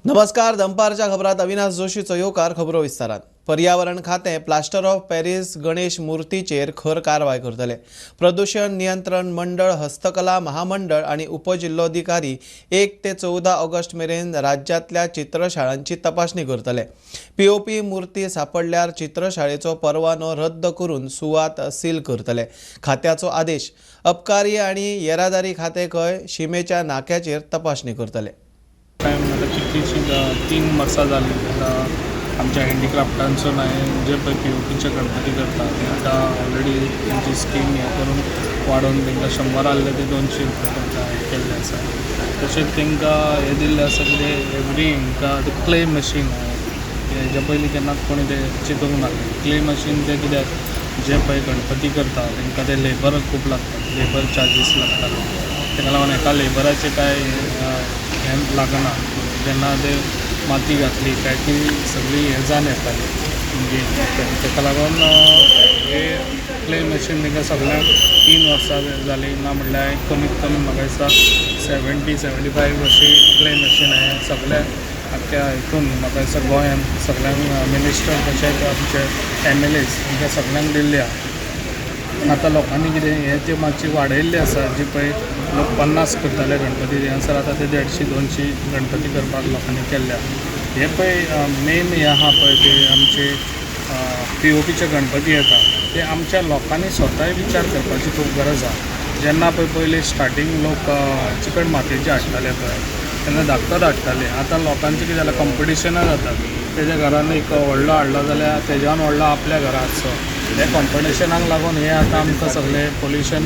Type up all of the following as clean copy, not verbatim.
नमस्कार. दंपारच्या खबरात अविनाश जोशीचो येवकार. खबरो विस्तारात. पर्यावरण खातें प्लास्टर ऑफ पॅरिस गणेश मुर्तीचेर खर कारवाय करतले. प्रदूषण नियंत्रण मंडळ, हस्तकला महामंडळ आणि उपजिल्लोधिकारी 1 ते 14 ऑगस्ट मेरेन राज्यातल्या चित्रशाळांची तपासणी करतले. पीओपी मूर्ती सापडल्यार चित्रशाळेचो परवानो रद्द करून सुवात सील करतले. खात्याचो आदेश. अबकारी आणि येरादारी खातें खंय शिमेच्या नाक्याचेर तपासणी करतले. कितलींशीं 3 वर्सां जालीं आमच्या हँडीक्राफ्टांसून हांवें जे पळय पीओपीचे गणपती करता ते आतां ऑलरेडी तेंची स्कीम हें करून वाडोवन तांकां 100 आहले ते 200 रुपया करता हें केल्लें आसा. तशेंच तांकां हें दिल्लें आसा कितें एवरी हांकां ते क्ले मशीन हेजे पयलीं केन्ना कोणी ते चिंतूंक नासलें. क्ले मशीन ते कित्याक जे पळय गणपती करता तांकां ते लेबर खूब लागता, लेबर चार्जीस लागता. ताका लागून एका लेबराचे कांय हें लागना. जेन्ना ते माती घातली काय ती सगळी हें जावन येताली म्हणजे ताका लागून हे क्ले मशीन तांकां सगळ्यांक 3 वर्सां जालीं ना म्हणल्यार कमीत कमी म्हाका दिसता 70-75 अशी क्ले मशीन हांवें सगळ्या आख्ख्या हितून म्हाका दिसता गोंयांत सगळ्यांक मिनिस्टर तशेंच आमचे MLAs तांकां सगळ्यांक दिल्ली आहा. आतां लोकांनी कितें हें ते मातशी वाडयल्ली आसा जी पळय लोक 50 करताले गणपती हांगासर आतां ते 150-200 गणपती करपाक लोकांनी केल्ल्या. हे पळय मेन हें आहा पळय ते आमचे पीओपीचे गणपती येता ते आमच्या लोकांनी स्वताय विचार करपाची खूब गरज आहा. जेन्ना पळय पयलीं स्टार्टींग लोक चिकट मातयेचे हाडटाले पळय तेन्ना धाकटोच हाडटाले. आतां लोकांचें कितें जालां कॉम्पिटिशनां जातात. तेज्या घरान एक व्हडलो हाडलो जाल्यार तेज्यान व्हडलो आपल्या घरा आसचो. हे कॉम्पिटिशनाक लागून हे आतां आमकां सगळें पोल्युशन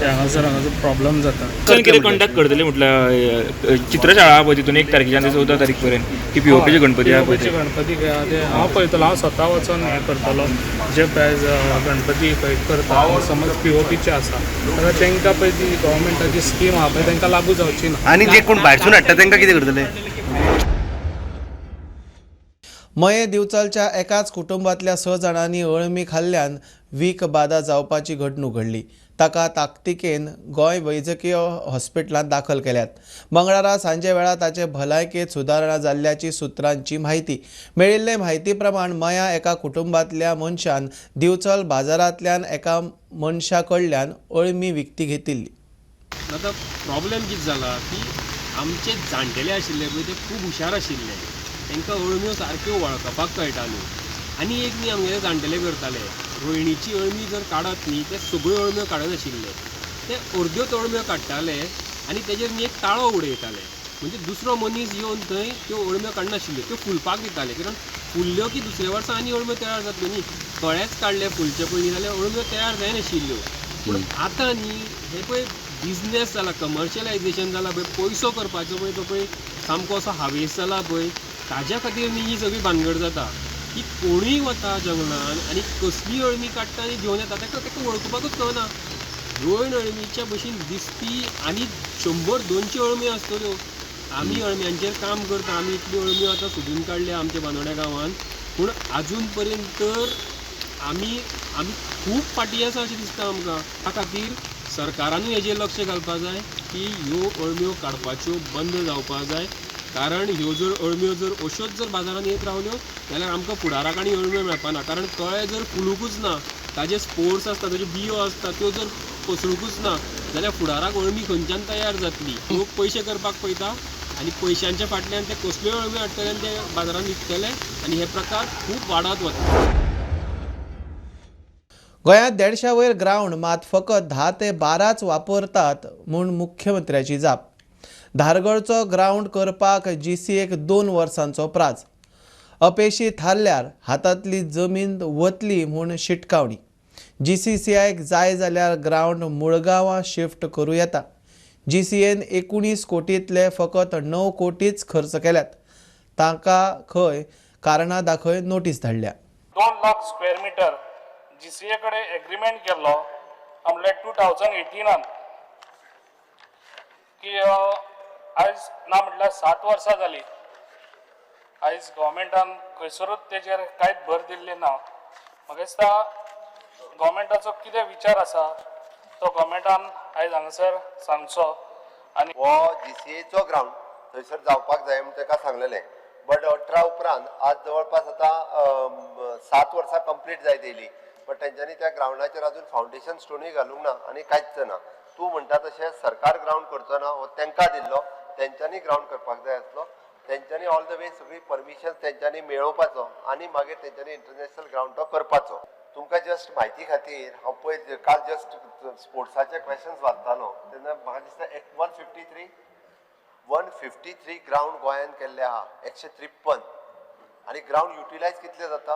हांगासर प्रॉब्लम जाता. कितें कंडक्ट करतले म्हटल्यार चित्रशाळा पळय तितून 1 तारखेच्यान ते 14 तारीख पर्यंत की पीओपीचे गणपती आहा पळय पीओपीचे गणपती ते हांव पळयतलो. हांव स्वता वचून हें करतलो. जे प्रायज गणपती खंय करता समज पीओपीचे आसा जाल्यार तांकां पळय ती गव्हर्मेंटाची स्कीम आहा पळय तांकां लागू जावची ना. आनी जे कोण भायरसून हाडटा तांकां कितें करतले? मये दिवचलच्या एकाच कुटुंबातल्या 6 जाणांनी अळमी खाल्ल्यान वीक बादा जावपाची घडणूक घडली. ताका ताकतिकेन गोंय वैजकीय हॉस्पिटलांत दाखल केल्यात. मंगळारा सांजे वेळा ताचे भलायकेत सुदारणा जाल्ल्याची सुत्रांची म्हायती. मेळिल्ले म्हायती प्रमाण मया एका कुटुंबातल्या मनशान दिवचल बाजारांतल्यान एका मनशा कडल्यान अळमी विकती घेतिल्ली. आतां प्रॉब्लेम कितें जाला की आमचे जाणटेले आशिल्ले पळय ते खूब हुशार आशिल्ले. तांकां अळम्यो सारक्यो वळखपाक कळटाल्यो. आनी एक न्ही आमगेले जाणटेले करताले रोयणीची अळमी जर काडत न्ही ते सगळ्यो अळम्यो काडनाशिल्ले. ते अर्द्योच अळम्यो काडटाले आनी तेजेर न्ही एक ताळो उडयताले. म्हणजे दुसरो मनीस येवन थंय त्यो अळम्यो काडनाशिल्ल्यो, त्यो फुलपाक दिताले. कारण फुल्ल्यो की दुसऱ्या वर्सा आनी अळम्यो तयार जातल्यो न्ही. कळेच काडले फुलचे पयलीं जाल्यार अळम्यो तयार जायनाशिल्ल्यो. पूण आतां न्ही हे पळय बिजनेस जाला, कमर्शियलायजेशन जाला पळय, पयसो करपाचो पळय तो पळय सामको असो हावेस जाला पळय. ताज्या खातीर न्ही ही सगळी भानगड जाता की कोणूय वता जंगलान आनी कसली अळमी काडटा आनी घेवन येता ताका वळखुपाकूच कळना. रोयण अळमीच्या भशेन दिसपी आनी 100-200 अळम्यो आसतल्यो. आमी अळम्यांचेर काम करता, आमी इतल्यो अळम्यो आतां सोदून काडल्या आमच्या बांदोड्या गांवांत. पूण आजून पर्यंत तर आमी खूब फाटीं आसा अशें दिसता आमकां. त्या खातीर सरकारानूय हेजेर लक्ष घालपाक जाय की ह्यो अळम्यो काडपाच्यो बंद जावपाक जाय. कारण ह्यो जर अळम्यो जर अश्योच जर बाजारांत येत रावल्यो जाल्यार आमकां फुडाराक आनी अळम्यो मेळपाना. कारण कळे जर फुलूंकूच ना, ताजे स्पोर्स आसता, ताज्यो बियो आसता त्यो जर पसरूंकूच ना जाल्यार फुडाराक अळमी खंयच्यान तयार जातली. लोक पयशे करपाक पळयता आनी पयशांच्या फाटल्यान ते कसल्योय अळम्यो हाडटले आनी ते बाजारांत विकतले आनी हे प्रकार खूब वाडत वता. गोंयांत 150 वयर ग्रावंड मात फकत 10 ते 12च वापरतात म्हूण मुख्यमंत्र्याची जाप. धारगळचो ग्रावंड करपाक GCAक 2 वर्सांचो प्राझ. अपेशी थारल्यार हातांतली जमीन वतली म्हूण शिटकावणी. GCCIक जाय जाल्यार ग्रावंड मुळगांवां शिफ्ट करूं येता. GCAन 19 कोटींतले फकत 9 कोटीच खर्च केल्यात. ताका खंय कारणां दाखय नोटीस धाडल्या. 2 लाख स्क्वेअर मिटर GCA कडेन एग्रीमेंट केल्लो म्हणल्यार 2018 की आयज ना म्हटल्यार 7 वर्सां जालीं. आयज गव्हर्मेंटान खंयसरूच तेजेर कांयच भर दिल्ली ना. म्हाका दिसता गव्हर्मेंटाचो कितें विचार आसा तो गव्हर्मेंटान आयज हांगासर सांगचो. आनी हो GCAचो ग्रावंड थंयसर जावपाक जाय म्हण ताका सांगलेलें. बट 18 उपरांत आज जवळपास आता 7 वर्सां कंप्लीट जायत येयली, बट तेंच्यांनी त्या ग्राउंडाचेर अजून फावंडेशन स्टोनूय घालूंक ना आनी कांयच ना. तूं म्हणटा तशें सरकार ग्राउंड करचो ना, हो तेंकां दिल्लो, तेंच्यांनी ग्राउंड करपाक जाय आसलो. तेंच्यांनी ऑल द वे सगळी परमिशन तेंच्यांनी मेळोवपाचो आनी मागीर तेंच्यांनी इंटरनॅशनल ग्राउंड तो करपाचो. तुमकां जस्ट म्हायती खातीर हांव पळय काल जस्ट स्पोर्ट्साचे क्वेश्चन्स वाचतालो तेन्ना म्हाका दिसता 153 ग्राउंड गोंयान केल्ले आहा, 153 आनी ग्राउंड युटिलायज कितले जाता?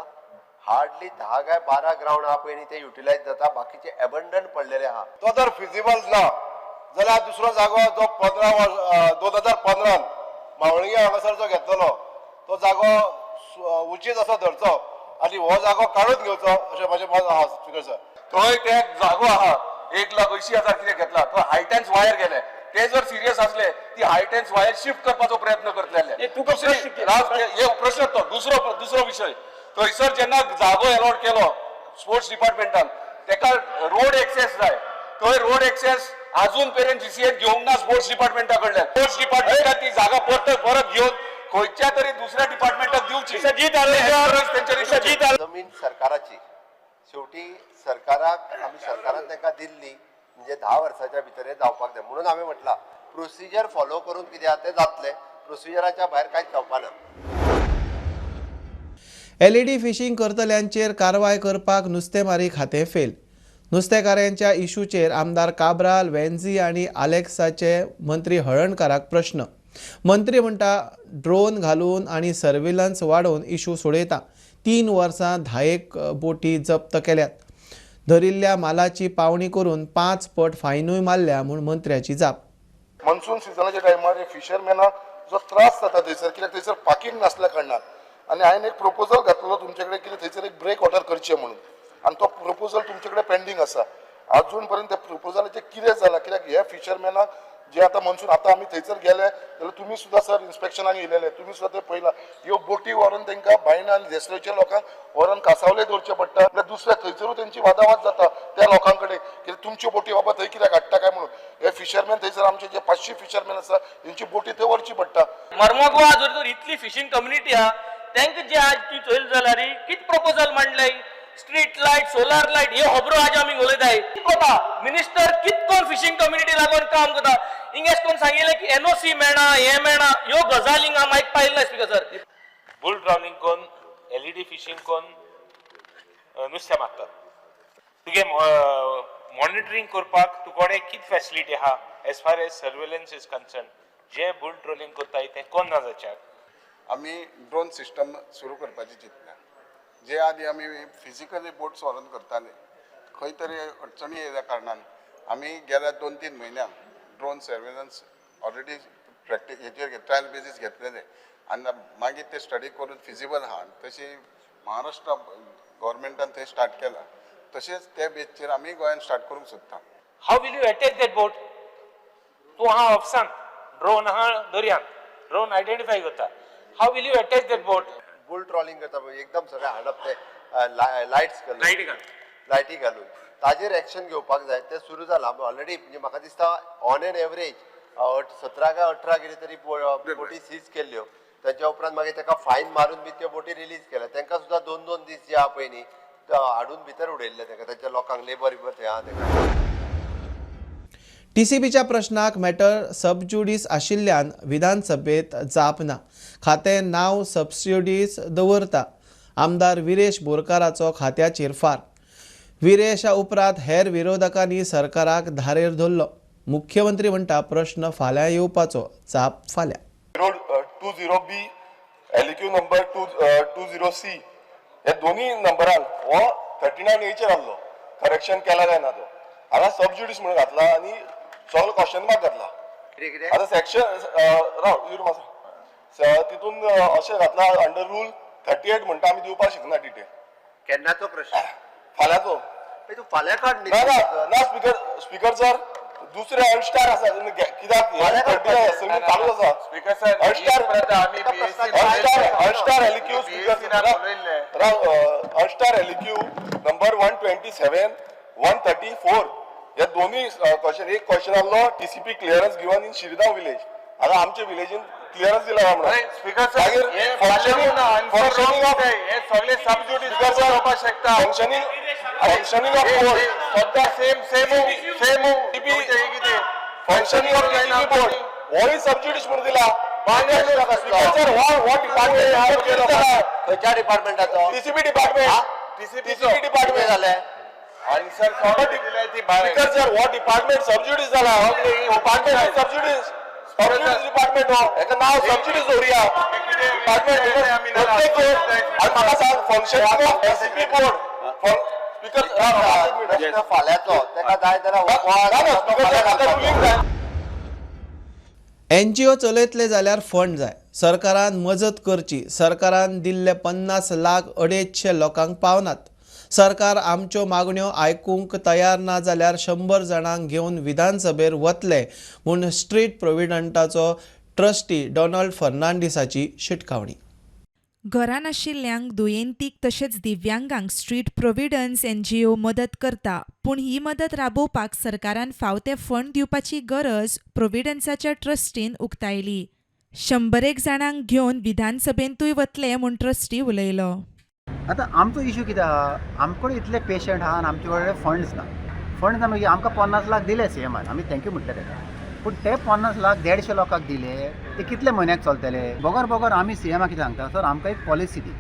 हार्डली 10 काय 12 ग्राउंड आहा पळय न्ही ते युटिलायज जाता, बाकीचे एबंडन पडलेले आहा. तो जर फिजिबल ना जाल्यार दुसरो जागो जो 2015 मावळगे हांगासर जो घेतलो तो जागो उचीत असो धरचो आनी हो जागो काडून घेवचो अशें म्हाजें मत आहा स्पीकर सर. थंय ते जागो आहा 1,80,000 कितें घेतला तो हायटेन्स वायर गेले, ते जर सिरियस असले ती हायटेन्स वायर शिफ्ट करपाचो प्रयत्न करतले. प्रश्न तो दुसरो विशय, थंयसर जेन्ना जागो अलॉट केलो स्पोर्ट्स डिपार्टमेंटान तेका रोड एक्सेस जाय, थंय रोड एक्सेस अजून पर्यंत जीसीएन घेवंक ना स्पोर्ट्स डिपार्टमेंटा कडल्यान. स्पोर्ट्स डिपार्टमेंटान ती जागा परत घेवन खंयच्या तरी दुसऱ्या डिपार्टमेंटाक दिवची. जमीन सरकाराची, शेवटी सरकारान तांकां दिल्ली म्हणजे 10 वर्साच्या भितर हे जावपाक जाय म्हणून हांवें म्हटलां प्रोसिजर फॉलो करून कितें आहा तें जातलें, प्रोसिजराच्या भायर कांयच जावपाना. LED फिशिंग करतल्यांचेर कारवाय करपाक नुस्तेमारी खातें फेल. नुस्तेकारांच्या इशूचेर आमदार काब्राल, वेंझी आनी आलेक्साचे मंत्री हळर्णकाराक प्रश्न. मंत्री म्हणटा ड्रोन घालून आनी सर्विलन्स वाडोवन इशू सोडयता. 3 वर्सां 10 बोटी जप्त केल्यात. धरिल्ल्या मालाची पावणी करून 5 पट फायनूय मारल्या म्हूण मंत्र्याची जाप. मनसून सिजनाच्या टायमार फिशरमॅनाक जो त्रास जाता थंयसर कित्याक थंयसर पार्किंग नासल्या कारणान आनी हांवें एक प्रपोजल घातलेलो तुमचे कडेन कितें थंयसर एक ब्रेक वॉटर करचें म्हणून आनी तो प्रपोजल तुमचे कडेन पेंडींग आसा. अजून पर्यंत त्या प्रपोजलाचें कितें जालां कित्याक हे फिशरमॅनाक जे आतां मनसून आतां आमी थंयसर गेले जाल्यार तुमी सुद्दां सर इन्स्पेक्शनाक येयलेले, तुमी सुद्दां ते पळयलां ह्यो बोटी व्हरून तांकां बायना आनी देसलेच्या लोकांक व्हरून कासावले दवरचे पडटा. जाल्यार दुसऱ्या थंयसरूच तेंची वादावाद जाता त्या लोकां कडेन कित्याक तुमच्यो बोटी बाबा थंय कित्याक हाडटा काय म्हणून. हे फिशरमॅन थंयसर आमचे जे 500 फिशरमॅन आसा तेंची बोटी थंय व्हरची पडटा. मर्मगोवा जर इतली फिशिंग कम्युनिटी आहा तांकां जे आज ती चोयल जाल्यार कित प्रपोजल मांडले स्ट्रीट लायट सोलार लायट हे खबरो आज आमी उलयताय. कोता मिनिस्टर कितकोन फिशिंग कम्युनिटी लागून काम करता इंगेस कोण सांगिल्लें की NOC मेळना हे मेळना ह्यो गजाली हांव मायक पाहिल्ले स्पीकर सर. बुल ड्रावनींग कोन LED फिशिंग कोन नुस्तें मारतात. तुगे मॉनिटरींग करपाक तुकोडे कित फॅसिलिटी आहा as far as surveillance is concern जे बुल ट्रोलिंग करताय ते कोण ना जाच्याक. आमी ड्रोन सिस्टम सुरू करपाची चिंतल्या. जे आदी आमी फिजिकली बोट्स व्हरून करताले खंय तरी अडचणी येयल्या कारणान आमी गेल्या 2-3 म्हयन्यान ड्रोन सर्वेलन्स ऑलरेडी प्रॅक्टीस हेचेर ट्रायल बेसीस घेतलेले आनी मागीर ते स्टडी करून फिजिबल आहा. तशी महाराष्ट्रा गव्हर्मेंटान थंय स्टार्ट केला तशेंच त्या बेसचेर आमी गोंयान स्टार्ट करूंक सोदता. How will you attach that boat? तूं आहा ऑप्सान ड्रोन आहा दर्यान, ड्रोन आयडेंटिफाय करता. How will you attach that boat? Bull trawling करता एकदम सगळें हाडप ते लायट्स लायटी घालून ताजेर एक्शन घेवपाक जाय. ते सुरू जालां ऑलरेडी. म्हणजे म्हाका दिसता ऑन एन एवरेज 17 काय 18 कितें तरी बोटी सीज केल्ल्यो. ताच्या उपरांत मागीर ताका फायन मारून बी त्यो बोटी रिलीज केल्या. तांकां सुद्दां 2-2 दीस जे आहा पळय न्ही हाडून भितर उडयल्ले तांकां तांच्या लोकांक लेबर थंय आहा ताका. TCBच्या प्रश्नाक मॅटर सबज्युडीस आशिल्ल्यान विधानसभेत जाप ना. खातें नांव सबज्युडीस दवरता. आमदार विरेश बोरकाराचो खात्याचेर फार. विरेशा उपरांत हेर विरोधकांनी सरकाराक धारेर धरलो. मुख्यमंत्री म्हणटा प्रश्न फाल्यां येवपाचो, जाप फाल्यां. Road 20B LQ number 20C हे दोन्ही नंबरान हो 39A आहलो. करेक्शन केला काय ना तो हांगा सबज्युडीस म्हणून घातला आनी सगळो क्वेश्चन मार्क घातला. आता सेक्शन तितून अशें घातला अंडर रूल 38 म्हणटा आमी दिवपाक शकना डिटेल. केन्नाचो प्रश्न? फाल्यांचो. तूं फाल्यां काड न्ही. ना स्पीकर सर दुसरे अनस्टार आसा कित्याक चालू आसा speaker sir unstarred LQ unstarred LQ number 127 134 ह्या दोन्ही क्वेश्चन एक क्वेश्चन आहलो TCP clearance given in Shirgaon village. हांगा आमच्या विलेजीन क्लिअरन्स दिला म्हणून स्पीकर साहेब हे फंक्शनिंग हे सगळे सबज्युडिस होवपाक शकता फंक्शनिंग ऑफ बोर्ड सद्या सेम फंक्शनिंग ऑफ बोर्ड होय सबज्युडिस म्हणून दिला सर व्हॉट डिपार्टमेंट खंयच्या डिपार्टमेंटाचो टीसीबी डिपार्टमेंट झाले आणि sir speaker sir what department sub judice जाला डिपार्टमेंट सबज्युडिस डिपार्टमेंट हो हेका नाव सबज्युडिस दवरया डिपार्टमेंट प्रत्येक आणि म्हाका सांग functioning of TCB board speaker फाल्यांचो तेका जाय जाल्यार NGO चलयतले जाल्यार फंड जाय, सरकारान मजत करची. सरकारान दिल्ले 50 लाख 250 लोकांक पावनात. सरकार आमच्यो मागण्यो आयकूंक तयार ना जाल्यार 100 जाणांक घेवन विधानसभेर वतले म्हूण स्ट्रीट प्रोव्हिडंटाचो ट्रस्टी डोनाल्ड फर्नांडिसाची शिटकावणी. घरां नाशिल्ल्यांक, दुयेंतीक तशेंच दिव्यांगांक स्ट्रीट प्रोव्हिडन्स NGO मदत करता, पूण ही मदत राबोवपाक सरकारान फावते फंड दिवपाची गरज प्रोव्हिडन्साच्या ट्रस्टीन उक्तायली. 100 जाणांक घेवन विधानसभेंतूय वतले म्हूण ट्रस्टी उलयलो. आतां आमचो इश्यू कितें आहा, आमकडे इतले पेशंट आहा आनी आमचे कडेन फंड्स ना मागीर आमकां 50 लाख दिले CMान, आमी थँक्यू म्हटले तेका. पूण ते 50 लाख 150 लोकांक दिले, ते कितले म्हयन्याक चलतले? बोगोर आमी CMाक कितें सांगता, सर आमकां एक पॉलिसी दी,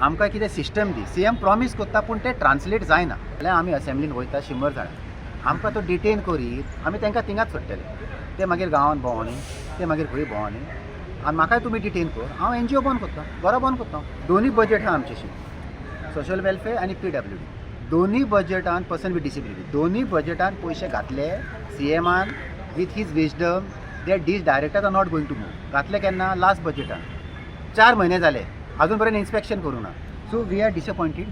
आमकां कितें सिस्टम दी. CM प्रॉमीस करता पूण ते ट्रान्सलेट जायना जाल्यार आमी असेंब्लीन वयता 100 जाणां, आमकां तो डिटेन करीत आमी तांकां थिंगाच सोडटले. ते मागीर गांवांत भोंवनी, ते मागीर खंय भोंवनी, आनी म्हाकाय तुमी डिटेन कर, हांव NGO बंद करता, घरा बंद करता. दोनी बजेट आहा आमचेशी, सोशल वेलफेअर आनी PWD. दोनी बजेटान पर्सन विथ डिसेबिलिटी, दोनी बजेटान पयशे घातले CMान with his wisdom. The directors are not going to move. घातले केन्ना? लास्ट बजेटान. 4 म्हयने जाले, अजून पर्यंत इन्स्पेक्शन करूं ना. So we are disappointed.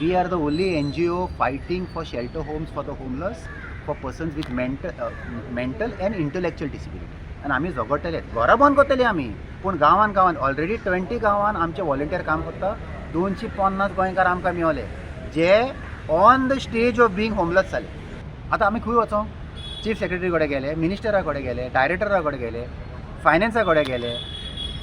We are the only NGO fighting for shelter homes for the homeless, for persons with mental and intellectual disability. आनी आमी झगडटले, घरां बंद करतले आमी. पूण गांवांत ऑलरेडी 20 गांवांत आमचे व्हॉलंटियर काम करता. 250 गोंयकार आमकां मेळले जे on the stage of being homeless जाले. आतां आमी खंय वचों? चीफ सेक्रेटरी कडेन गेले, मिनिस्टरा कडेन गेले, डायरेक्टरा कडेन गेले, फायनान्सा कडेन गेले,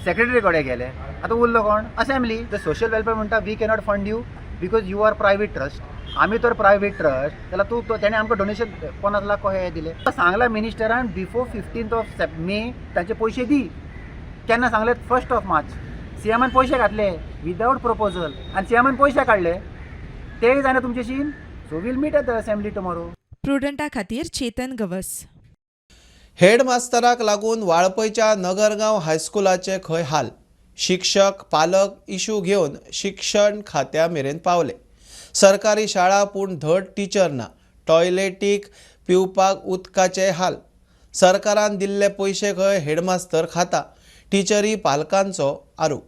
सेक्रेटरी कडेन गेले. आतां उरलो कोण? असेंब्ली. द सोशल वेलफेअर म्हणटा we cannot fund you because you are private trust. आमी तर प्रायवेट ट्रस्ट, जाल्यार तूं तेणें आमकां डोनेशन 50 लाख कशें दिले? सांगला मिनिस्टरान बिफोर 15 मे तांचे पयशे दी. केन्ना सांगले? 1 मार्च. CMान पयशे घातले विदाउट प्रपोजल आनी CMान पयशे काडले. तेय जायना तुमचेशीन. So we'll meet at the assembly tomorrow. प्रुडंटा खातीर चेतन गवस. हेडमास्तराक लागून वाळपयच्या नगरगांव हायस्कुलाचे खंय हाल. शिक्षक पालक इशू घेवन शिक्षण खात्या मेरेन पावले. सरकारी शाळा पूण धड टिचर ना. टॉयलेटीक पिवपाक उदकाचे हाल. सरकारान दिल्ले पयशे खंय हेडमास्तर खाता. टिचरी पालकांचो आरोप.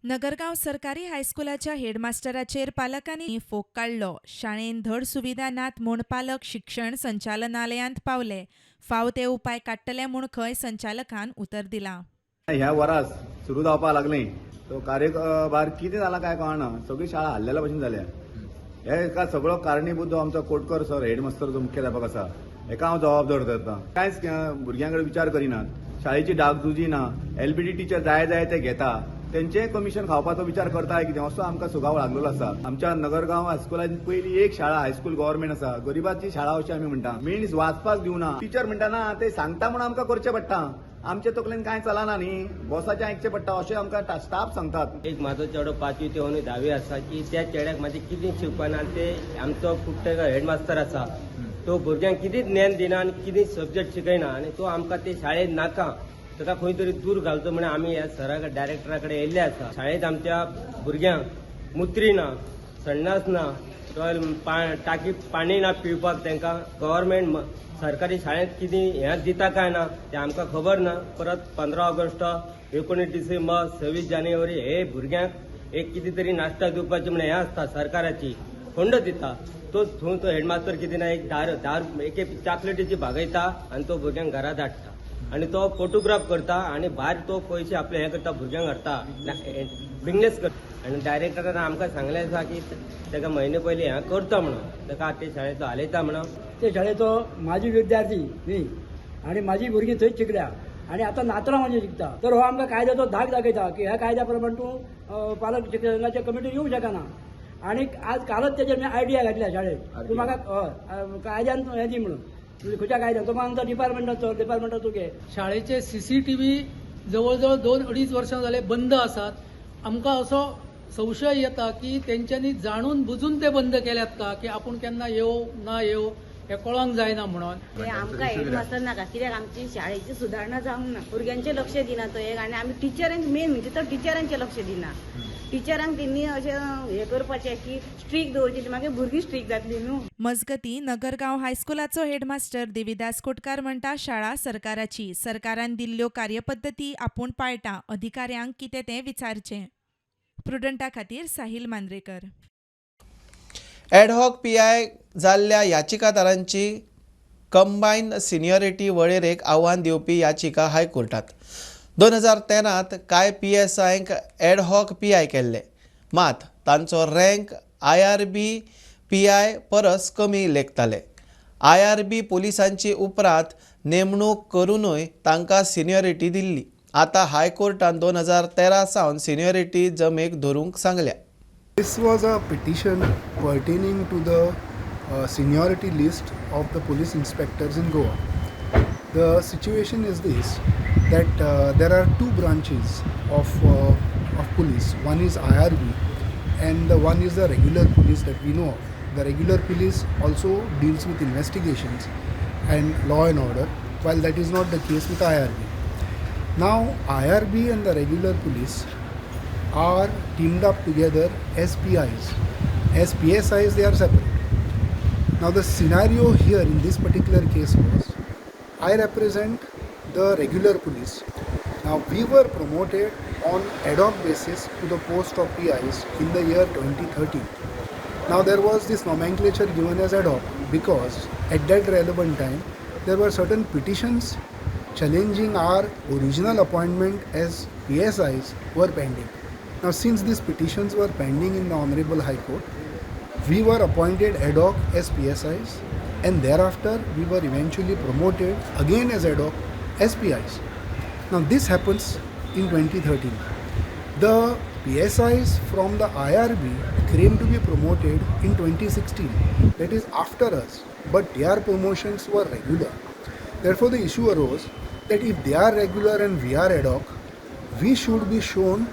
नगरगांव सरकारी हायस्कुलाच्या हेडमास्टराचेर पालकांनी फोग काडलो. शाळेंत धड सुविधा नात म्हूण पालक शिक्षण संचालनालयांत पावले. फाव ते उपाय काडटले म्हूण खंय संचालकान उतर दिलां. ह्या वरास सुरू जावपाक लागलें तो कार्यभार कितें जाला काय कळना. सगळी शाळा हल्लेल्या भशेन जाल्या. हेका सगळो कारणीभूत जो आमचो कोटकर सर हेडमास्तर जो मुख्याध्यापक आसा हेका हांव जबाबदार धरता. कांयच भुरग्यां कडेन विचार करिनात. शाळेची डागडुजी ना. LBD टीचर जाय ते घेता. तेंचें कमिशन खावपाचो विचार करता कितें असो आमकां सुगाव लागलेलो आसा. आमच्या नगरगांव हायस्कुलांत पयली एक शाळा हायस्कूल गव्हर्नमेंट आसा. गरिबाची शाळा अशी आमी म्हणटा. मिन्स वाचपाक दिवना. टीचर म्हणटा ना ते सांगता म्हूण आमकां करचें पडटा. आमचे तकलेन कांय चलना न्ही. बॉसाचें आयकचें पडटा अशें आमकां स्टाफ सांगतात. एक म्हाजो चेडो 5वी ते 10वी आसा की त्या चेड्याक म्हाजे कितें शिकपाना. ते आमचो कुट्टेकर हेडमास्तर आसा तो भुरग्यांक कितें ज्ञान दिना आनी कितें सब्जेक्ट शिकयना आनी तो आमकां ते शाळेंत नाका. ताका खंय तरी दूर घालचो म्हणून आमी ह्या सराक डायरेक्टरा कडेन येयल्ले आसा. शाळेंत आमच्या भुरग्यांक मुत्री ना, संडास ना, टाकी पाणी ना पिवपाक. तांकां गव्हर्नमेंट सरकारी शाळेंत कितें हें दिता काय ना तें आमकां खबर ना. परत 15 ऑगस्ट, 19 डिसेंबर, 26 जानेवारी हे भुरग्यांक एक कितें तरी नाश्ता दिवपाची म्हणून हें आसता सरकाराची फंड दिता. तो थंय तो हेडमास्तर कितें ना एक चॉकलेटीची भागयता आनी तो भुरग्यांक घरा धाडटा आनी तो फोटोग्राफ करता आनी भायर तो पयशे आपले हें करता भुरग्यांक हाडटा बिझनेस करता. आनी डायरेक्टरान आमकां सांगलें आसा की ताका म्हयने पयलीं हें करता म्हणून. ताका ते शाळेंतलो हालयता म्हणून. ते शाळेचो म्हाजी विद्यार्थी न्ही आनी म्हाजी भुरगीं थंयच शिकल्या. आणि आता नातरां म्हणजे शिकता तर हो आमकां कायद्याचो धाक दाखयता की ह्या कायद्या प्रमाण तूं पालक संघाच्या कमिटी येवंक शकना आणि आज कालच तेजेर आयडिया घातल्या शाळेत तूं म्हाका कायद्यान हें दी म्हणून खंयच्या कायद्यान तो आमचा डिपार्टमेंटाचो तूं घे. शाळेचे CCTV जवळजवळ 2-2.5 वर्सां जाले बंद आसात. आमकां असो संशय येता की तेंच्यांनी जाणून बुजून ते बंद केल्यात का की आपूण केन्ना येवं ना येवं हे कळोंक जायना म्हणून. ते आमकां हेडमास्तर नाका कित्याक आमची शाळेची सुदारणा जावंक ना भुरग्यांचें लक्ष दिना तो एक आनी आमी टिचरांक मेन म्हणजे तो टिचरांचें लक्ष दिना. टिचरांक तेणी अशें हें करपाचें की स्ट्रीक दवरची मागीर भुरगीं स्ट्रीक जातली न्हू. मजगतीं नगरगांव हायस्कुलाचो हेडमास्टर देविदास कोटकार म्हणटा शाळा सरकाराची. सरकारान दिल्ल्यो कार्यपद्दती आपूण पाळटा. अधिकाऱ्यांक कितें तें विचारचें. प्रुडंटा खातीर साहिल मांद्रेकर. एडहॉक PI जाल्ल्या याचिकादारांची कंबायन सिनियरिटी वळेरेक आव्हान दिवपी याचिका हायकोर्टात. 2013त कांय PSIंक एडहॉक PI केल्ले, मात तांचो रँक IRB PI परस कमी लेखताले. IRB पुलिसांची उपरांत नेमणूक करूनय तांकां सिनियरिटी दिल्ली. आतां हायकोर्टान 2013 सावन सिनियरिटी जमेक धरूंक सांगल्या. This was a petition pertaining to the seniority list of the police inspectors in Goa. The situation is this, that there are two branches of police. One is IRB and the one is the regular police that we know of. The regular police also deals with investigations and law and order, while that is not the case with IRB. Now IRB and the regular police are teamed up together as PIs. As PSIs they are separate. Now the scenario here in this particular case was, I represent the regular police. Now we were promoted on ad hoc basis to the post of PIs in the year 2013. Now there was this nomenclature given as ad hoc because at that relevant time there were certain petitions challenging our original appointment as PSIs were pending. Now since these petitions were pending in the Honorable High Court, we were appointed ad hoc as PSIs and thereafter we were eventually promoted again as ad hoc as PIs. Now this happens in 2013. The PSIs from the IRB came to be promoted in 2016, that is after us, but their promotions were regular. Therefore the issue arose that if they are regular and we are ad hoc, we should be shown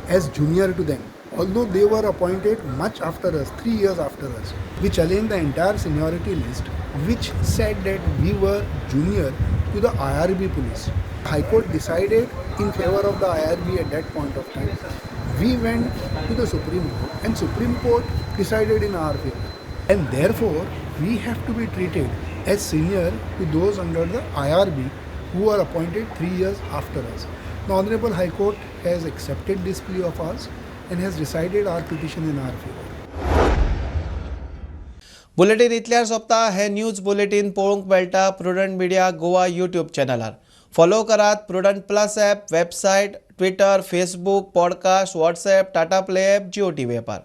as junior to them, although they were appointed much after us, 3 years after us. We challenged the entire seniority list, which said that we were junior to the IRB police. High Court decided in favor of the IRB at that point of time. We went to the Supreme Court and Supreme Court decided in our favor. And therefore, we have to be treated as senior to those under the IRB who are appointed 3 years after us. The Honorable High Court has accepted this plea of ours and has decided our petition in our favor. Bulletin इतल्यार सोंपता. हे news bulletin पळोवंक मेळटा Prudent Media Goa YouTube चॅनलार. Follow करात Prudent plus app, website, Twitter, Facebook, podcast, WhatsApp, Tata Play app, Jio TV ॲपार.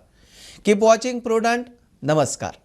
Keep watching Prudent. नमस्कार.